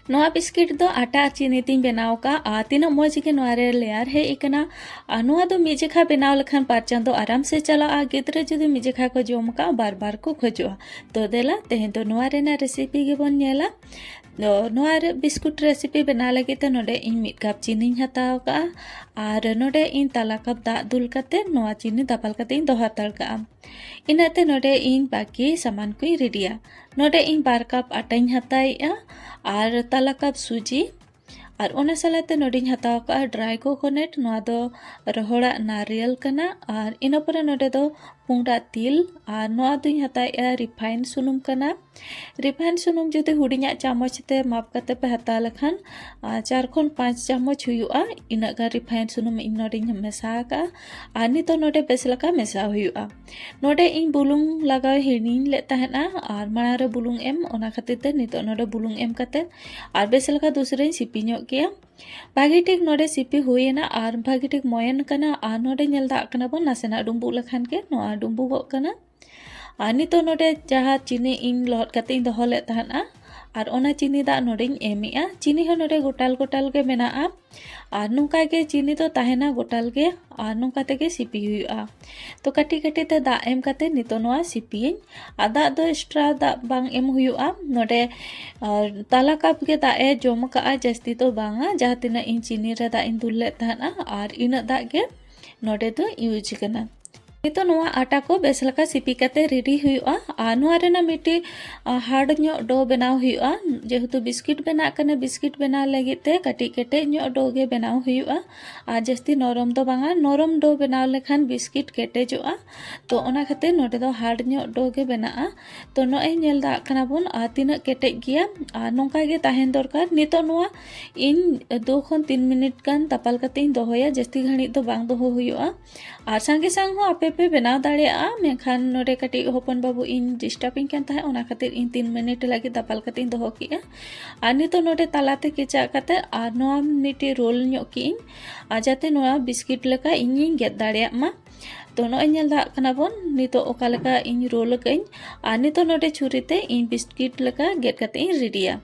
नोआ बिस्किट दो आटा चीनी तीन बनाव का तीना मौज के नोआरे लेयर है इकना नोआ दो मिजेखा बनाव लखन पारचान दो आराम से चला गिद्रे जुदी मिजेखा को जोम का बार बार को खोजोआ तो देला तेहे दो नोआरे ना रेसिपी के बन नेला नोआरे बिस्कुट रेसिपी बना लगे तो नोडे इन मिड कप चीनी हताव का और नोडे इन तला कप दा दुल कते नोआ चीनी दापल कते इन दोहा तड़ का इनाते नोडे इन बाकी सामान को रेडिया नोडे इन बार कप आटा हताया और तला कप सुजी और ओना सालाते नोडिन हताव का ड्राई कोकोनट नोआ दो रहोड़ा नारियल कना और इना परे नोडे दो पुंगड़ा तिल और नोआ दुई हताया रिफाइन सुनुम कना रिफाइन सुनुम जुदे हुडिया चामच ते माप कते पे हता लखन 4 खन 5 चामच हुयुआ इना गा रिफाइन सुनुम इन नोडिन मेसा का और नितो नोडे बेसलका मेसा हुयुआ नोडे इन बुलुंग लगाव हिनिन ले तहना और मारे बुलुंग एम ओना खातिर ते नितो नोडे बुलुंग एम कते और बेसलका दूसरे सिपी किया भागी ठीक नोडे सिपी हुएना और भागी ठीक मोयन कना और नोडे नेल दा कना बन नासेना डुम्बु लखान के नोआ डुम्बु गो कना और नितो नोडे जहाँ चीनी इन लहट कते इन दोहो ले तहना और ओना चीनी दा नोडे एमिया चीनी हो नोडे गोटाल गोटाल के मेना और नुका के चीनी तो ताहेना गोटाल के और नुका ते के सिपी हुआ तो कटी कटी ते दा एम कते नितो नोआ सिपी आ दा दो एक्स्ट्रा दा बांग एम हुआ नोडे तला कप के दा ए जोम का जस्ती तो बांगा जहाँ तिना इन चीनी रे दा इन दुल ले तहना और इन दा के नोडे तो यूज करना नितो नोआ आटा को बेसलका सिपी कते रेडी हुआ और नोआ रेना मिट्टी हार्ड ᱧᱚᱜ डो बनाव हुआ जेहेतु बिस्किट बना कने बिस्किट बना लगी ते कटी केटे ᱧᱚᱜ डो गे बनाव हुआ और जस्ती नरम दो बांगा नरम डो बनाव लेखान बिस्किट केटे जोआ तो ओना खाते नोडे दो हार्ड ᱧᱚᱜ डो गे बना तो नोए नेल दा कना बोन तीना केटे गिया और नोंका गे ताहेन दरकार नितो नोआ इन 2 खन 3 मिनट गान तपाल कते इन दोहोया जस्ती घणी दो बांग दोहो हुआ और संगे संग हो आपे पे बनाव दाड़ेया मेखान नोडे कटी होपन बाबू इन डिस्टर्बिंग कान ताहे ओना खातिर इन 3 मिनट लगी दापाल कते इन दोहो किया और नितो नोडे तालाते केचा कते और नोआ मिट्टी रोल ᱧᱚᱜ की इन जाते नोआ बिस्किट लेका इन गेट दाड़ेया मा तो नोए नेल दा कना बोन नितो ओका लेका इन रोल कइन और नितो नोडे छुरीते इन बिस्किट लेका गेट कते इन रेडिया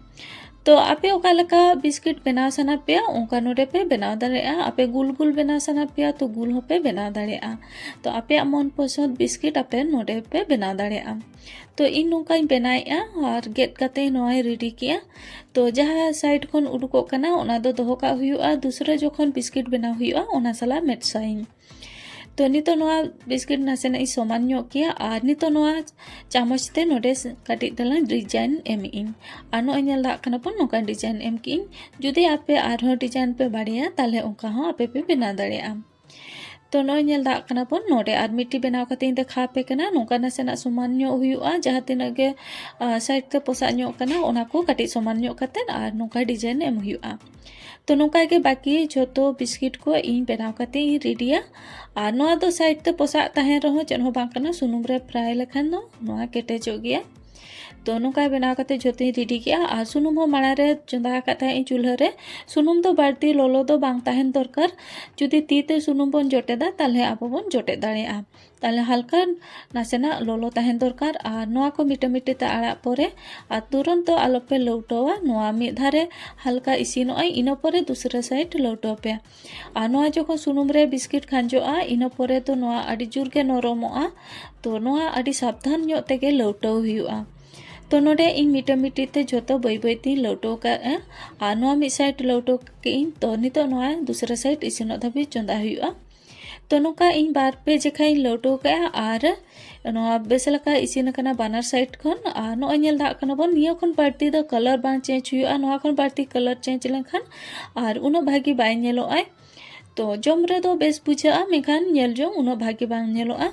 तो आपे ओका लेका बिस्किट बनाव सना पे ओका नोडे पे बनाव दाड़ेया आपे गुल गुल बनाव सना पे तो गुल हो पे बनाव दाड़ेया तो आपे मन पसंद बिस्किट आपे नोडे पे बनाव दाड़ेया तो इन नोका इन बनाएया और गेट कते नोए रेडी किया तो जहाँ साइड खन उडुको कना ओना दो दोहो का हुआ दूसरे जोखन बिस्किट बनाव हुआ ओना साला मेटसाइन तो नितो नोआ बिस्किट नासेना समान ᱧᱚᱜ किया और नितो नोआ चामच ते नोडे कटी दला डिजाइन एम इन और नोए नेल दा कना पन नोका डिजाइन एम की जुदी आपे आरो डिजाइन पे बाड़िया ताले ओका हो आपे पे बना दाड़ेया तो नोए नेल दा कना पन नोडे और मिट्टी बनाव कते इन देखा पे कना नोका नासेना समान ᱧᱚᱜ हुआ जहाँ तिना गे साइड ते पोसा ᱧᱚᱜ कना ओना को कटी समान ᱧᱚᱜ कते और नोका डिजाइन एम हुआ तो नोका के बाकी जोतो बिस्किट को इन बनाव कते इन रेडिया और नोआ दो साइड ते पोसा ताहेन रहो चेन हो बांग कना सुनुम रे फ्राई लेखान दो नोआ केटेजो गया तो नोका बनाव कते जोते रेडी किया और सुनुम हो माड़ा रे चंदा कते इन चूल्हा रे सुनुम दो बाड़ती लोलो दो बांग ताहेन दरकार जुदी ती ते सुनुम बन जोटेदा ताले आबो बन जोटे दाड़ेया ताले हल्का नासेना लोलो ताहेन दरकार और नोआ को मिटा मिटी ते आड़ा परे और तुरंत तो आलोपे लौटोवा नोआ मिद धारे हल्का इसिनोआ इनो परे दूसरे साइड लौटो पे और नोआ जखन सुनुम रे बिस्किट खांजोआ इनो परे तो नोआ आडी जुर के नरमोआ तो नोआ आडी साबधान ᱧᱚᱜ तेगे लौटो हुआ तो नोडे इन मिटा मिटी ते जोतो बई बई ती लौटो का और नोआ मिड साइड लौटो के इन तो नितो नोआ दूसरे साइड इसिनो धाबी चंदा हुआ तो नोका इन बार पे जेखा इन लौटो का और नोआ बेसलका इसिन कना बानर साइड खन और नोआ नेल दा कना बन निया खन बाड़ती द कलर बांग चेंज हुआ नोआ खन बाड़ती कलर चेंज लेखान और उनो भागी बाय नेलोआ तो जम रे दो बेस बुझा मेखान नेल जो उनो भागी बांग नेलोआ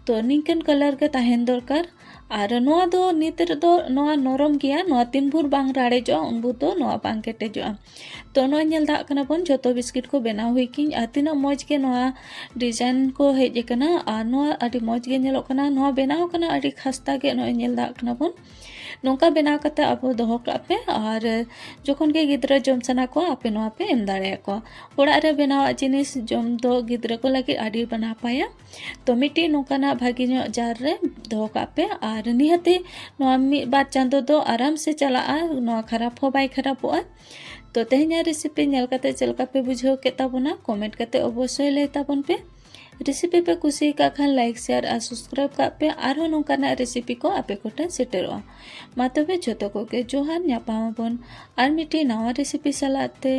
तो निंकन कलर के ताहेन दरकार और नोआ दो नित रे दो नोआ नरम गया नोआ तीन भूर बांग राड़े जो उनबू तो नोआ बांग केटे जो तो नोआ नेल दा कना बन जोतो बिस्किट को बनाव हुई किन तीना मौज के नोआ डिजाइन को हेज कना और नोआ अडी मौज गे नेलो कना नोआ बनाव कना अडी खस्ता के नोए नेल दा कना बन नोंका बनाव कते आपो दोहो काग पे और जोखन के गिद्रा जम सना को आपे नोआ पे एम दाड़े को ओड़ा रे बनाव जिनिस जम दो गिद्रा को लगे आडी बना पाया तो मिट्टी नोकाना भागी नो जार रे दोहो काग पे और निहते नोआ मिद बार चांदो दो आराम से चला नोआ खराब हो बाय खराबोआ तो तेहना रेसिपी नेल कते चलका पे बुझाव के ताबोना कमेंट कते अवश्य लय ताबोन पे रेसिपी पे कुसी का खान लाइक शेयर और सब्सक्राइब का पे आरो नोंकाना रेसिपी को आपे कोठन सेटेरोआ मा तबे जोतो को के जोहार ᱧᱟᱯᱟᱢ ᱟᱵᱚᱱ ᱟᱨ ᱢᱤᱫᱴᱤᱡ ᱱᱟᱣᱟ ᱨᱮᱥᱤᱯᱤ ᱥᱟᱞᱟᱜ ᱛᱮ।